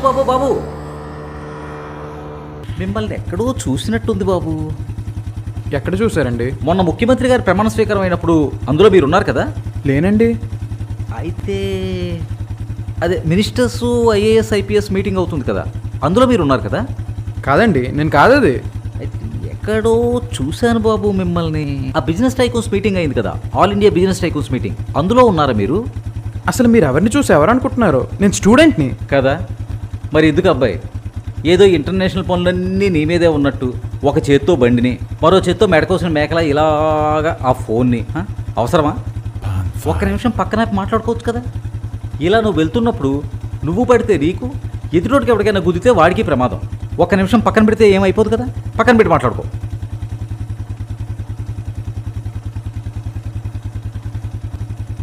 బాబు బాబు, మిమ్మల్ని ఎక్కడో చూసినట్టుంది బాబు. ఎక్కడ చూసారండి? మొన్న ముఖ్యమంత్రి గారి ప్రమాణ స్వీకారం అయినప్పుడు అందులో మీరు ఉన్నారు కదా? లేనండి. అయితే అదే మినిస్టర్స్ ఐఏఎస్ ఐపీఎస్ మీటింగ్ అవుతుంది కదా, అందులో మీరు ఉన్నారు కదా? కాదండి, నేను కాదది. అయితే ఎక్కడో చూశాను బాబు మిమ్మల్ని. ఆ బిజినెస్ టైకూన్స్ మీటింగ్ అయింది కదా, all India business tycoons meeting, అందులో ఉన్నారా మీరు? అసలు మీరు ఎవరిని చూసి ఎవరనుకుంటున్నారు? నేను స్టూడెంట్ని కదా. మరి ఎందుకు అబ్బాయి, ఏదో ఇంటర్నేషనల్ పనులన్నీ నీ మీదే ఉన్నట్టు ఒక చేత్తో బండిని, మరో చేత్తో మెడకోసిన మేకలా ఇలాగా ఆ ఫోన్ని అవసరమా? ఒక్క నిమిషం పక్కన మాట్లాడుకోవచ్చు కదా. ఇలా నువ్వు వెళ్తున్నప్పుడు నువ్వు పడితే నీకు, ఎదుటోడికి ఎవరికైనా గుద్దితే వాడికి ప్రమాదం. ఒక్క నిమిషం పక్కన పెడితే ఏమైపోదు కదా. పక్కన పెట్టి మాట్లాడుకో.